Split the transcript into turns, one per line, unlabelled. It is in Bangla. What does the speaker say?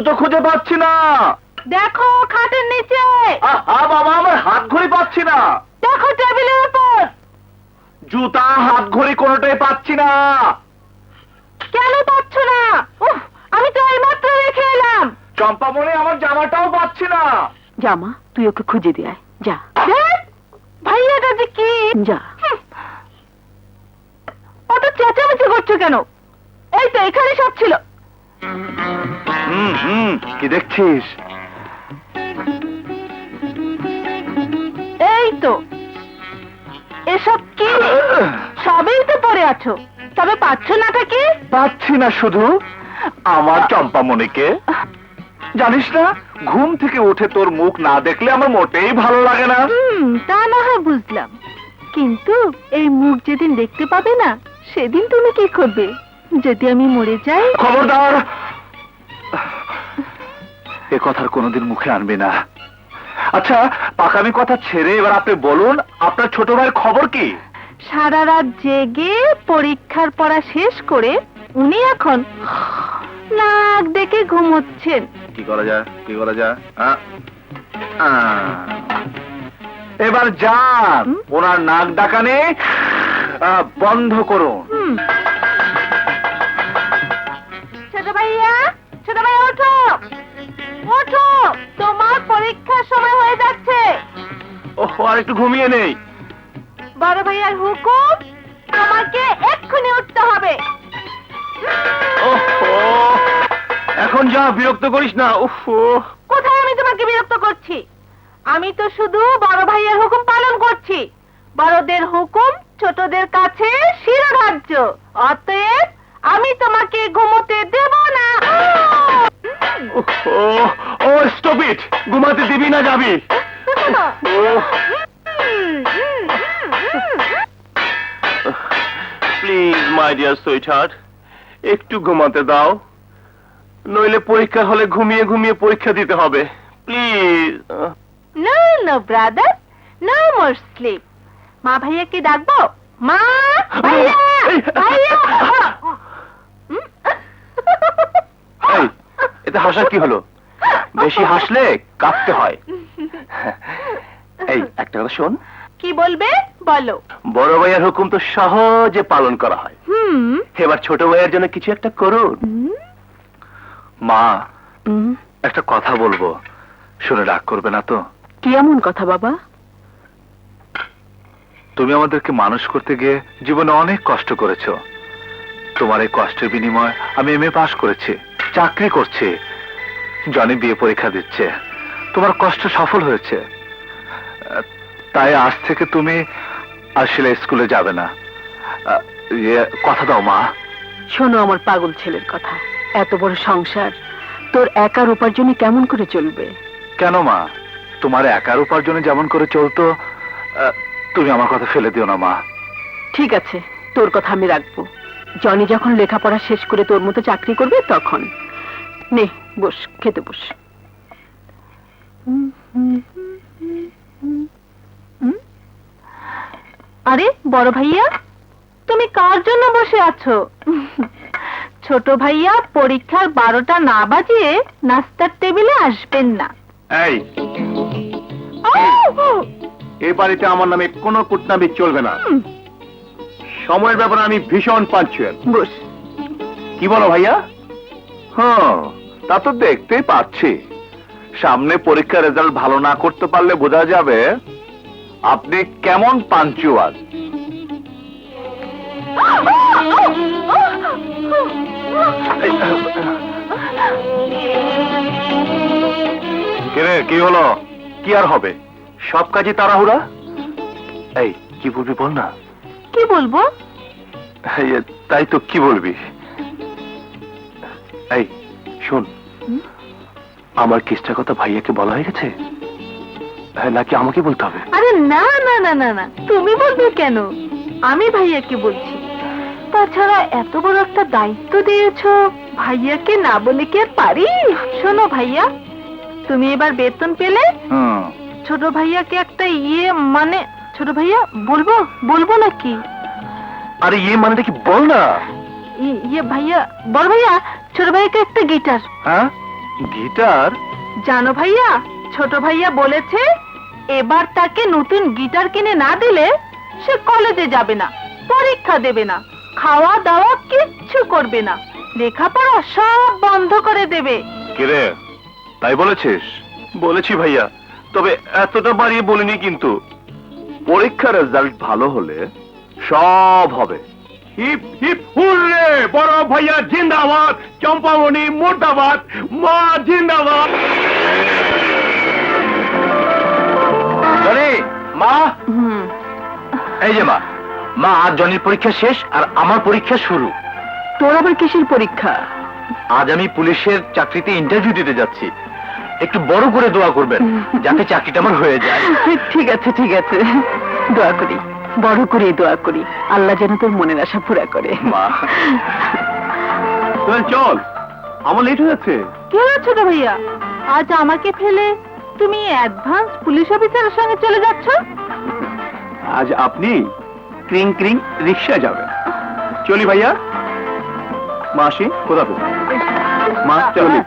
জুতো খুঁজে পাচ্ছি না।
দেখো খাটের নিচে।
বাবা, আমার হাত ঘড়ি পাচ্ছি না।
দেখো টেবিলের উপর।
জুতা, হাত ঘড়ি কোনোটাই পাচ্ছি না।
কেন পাচ্ছ না? উফ, আমি তো এইমাত্র রেখে এলাম।
চম্পামণি, আমার জামাটাও পাচ্ছি না।
জামা তুই ওকে খুঁজে দিয়ে আয়, যা। ভাইয়াটা যে কি, যা। অত চেঁচামেচি করছো কেন? এই তো এখানে সব ছিল।
কি দেখছিস?
এই তো এসব কি? সবই তো পড়ে আছো, তবে পাচ্ছ নাটা কি?
পাচ্ছি না শুধু আমার চম্পামণিকে। জানিস না, ঘুম থেকে উঠে তোর মুখ না দেখলে আমার মোটেই ভালো লাগে না।
তা না হয় বুঝলাম, কিন্তু এই মুখ যেদিন দেখতে পাবে না সেদিন তুমি কি করবে? যদি আমি মরে যাই?
খবরদার, এ কথার কোনোদিন মুখে আনবি না। আচ্ছা, পাকামি কথা ছেড়ে এবার আপনি বলুন, আপনার ছোট ভাইয়ের খবর কি?
সারা রাত জেগে পরীক্ষার পড়া শেষ করে উনি এখন নাক ডেকে ঘুমোচ্ছেন।
কি করা যায়, কি করা যায়? এবার যান, ওনার নাক ডাকানে বন্ধ করুন।
ছোট ভাইয়া, ছোট ভাইয়া ওঠো, ওঠো, তোমার পরীক্ষার সময় হয়ে যাচ্ছে।
ওহ, আর একটু ঘুমিয়ে নেই।
বড় ভাইয়ার হুকুম, তোমাকে এক্ষুনি উঠতে হবে।
এখন যা, বিরক্ত করিস না। উফ,
কোথায় আমি তোমাকে বিরক্ত করছি? আমি তো শুধু বড় ভাইয়ার হুকুম পালন করছি। বড়দের হুকুম ছোটদের কাছে শিরোধার্য, অতএব আমি তোমাকে ঘুমোতে দেব না।
ও স্টপ ইট, ঘুমাতে দিবি না যাবি? প্লিজ মাই ডিয়ার সুইটহার্ট, একটু ঘুমাতে দাও, নইলে পরীক্ষা হলে ঘুমিয়ে ঘুমিয়ে পরীক্ষা দিতে হবে। Please.
No no brother, no more sleep. মা ভাইয়াকে ডাকবো? মা ভাইয়া, ভাইয়া।
এই, এতে হাসার কি হলো? বেশি হাসলে কাঁদতে হয়। এই, একটা কথা শোন।
কি বলবে বলো।
বড় ভাইয়ের হুকুম তো সহজে পালন করা হয়, এবার ছোট ভাইয়ের জন্য কিছু একটা করুন। মা, একটা কথা বলবো, শুনে রাগ করবে না তো?
কি এমন কথা বাবা?
তুমি আমাদেরকে মানুষ করতে গিয়ে জীবনে অনেক কষ্ট করেছো। তোমার এই কষ্টের বিনিময়ে আমি এমএ পাস করেছি, চাকরি করছি, জনি বিয়ে পরীক্ষা দিচ্ছে, তোমার কষ্ট সফল হয়েছে। তাই আজ থেকে তুমি আসলে স্কুলে যাবে না। কথা দাও মা।
শোনো আমার পাগল ছেলের কথা, এত বড় সংসার তোর একার উপার্জনে কেমন করে চলবে?
কেন মা, তোমার একার উপার্জনে যেমন করে চলতো, তুমি আমার কথা ফেলে দিও না মা।
ঠিক আছে, তোর কথা আমি রাখবো। জনি যখন লেখাপড়া শেষ করে তোর মতো চাকরি করবে তখন। নে বস, খেতে বস। আরে বড় ভাইয়া, তুমি কার জন্য বসে আছো? ছোট ভাইয়া পরীক্ষার 12টা না বাজিয়ে নাস্তার টেবিলে আসবেন না।
এই, এই বাড়িতে আমার নামে কোনো কুটনামি চলবে না। সময়ের ব্যাপারে আমি ভীষণ পাঞ্চুয়াল।
বস।
কি বলো ভাইয়া? হ্যাঁ, তা তো দেখতেই পাচ্ছি। সামনে পরীক্ষার রেজাল্ট ভালো না করতে পারলে বোঝা যাবে আপনি কেমন পাঞ্চুয়াল। কি হলো? কি আর হবে, সব কাজই তাড়াহুড়া। এই, কি বলবি বল না।
কি বলবো?
তাই তো, কি বলবি? এই শোন, আমার কিসটার কথা ভাইয়াকে বলা হয়ে গেছে নাকি আমাকে বলতে হবে?
আরে না না না না না, তুমি বলবে কেন? আমি ভাইয়াকে বলছি। তাছাড়া এত বড় একটা দায়িত্ব দিয়েছো, ভাইয়াকে না বলে কি আর পারি? শোনো ভাইয়া, তুমি এবার বেতন পেলে ছোট ভাইয়াকে একটা মানে ছোট ভাইয়া বলবো বলবো নাকি?
আরে মানে কি বল না।
ভাইয়া, বড় ভাইয়া ছোট ভাইয়াকে একটা গিটার।
হ্যাঁ, গিটার?
জানো ভাইয়া, ছোট ভাইয়া বলেছে এবার তাকে নতুন গিটার কিনে না দিলে সে কলেজে যাবে না, পরীক্ষা দেবে না, খাওয়া দাওয়া কিচ্ছু করবে না, লেখাপড়া সব বন্ধ করে দেবে।
কিরে, তাই বলেছিস? বলেছি ভাইয়া, তবে এতটা বাড়িয়ে বলিনি কিন্তু। পরীক্ষার রেজাল্ট ভালো হলে সব হবে।
হিপ হিপ হুররে, বড় ভাইয়া জিন্দাবাদ, চম্পামণি মুর্দাবাদ, মা জিন্দাবাদ।
জনি, মা, এই যে মা, মা আজ জনির পরীক্ষা শেষ আর আমার পরীক্ষা শুরু।
তোর আবার কিসের পরীক্ষা?
আজ আমি পুলিশের চাকরিতে ইন্টারভিউ দিতে যাচ্ছি। একটু বড় করে দোয়া করবেন যাতে চাকরিটা আমার হয়ে যায়।
ঠিক আছে ঠিক আছে, দোয়া করি, বড় করে দোয়া করি, আল্লাহ যেন তোর মনের আশা পুরা করে।
মা,
চল, আমার লেট হয়ে যাচ্ছে।
কি হলো ছোট ভাইয়া, আজ আমাকে ফেলে তুমি অ্যাডভান্স পুলিশ অফিসারের সঙ্গে চলে যাচ্ছ?
আজ আপনি ক্রিং ক্রিং রিক্সা যাবেন। চলি ভাইয়া, মাসি কোথাও মা চলি।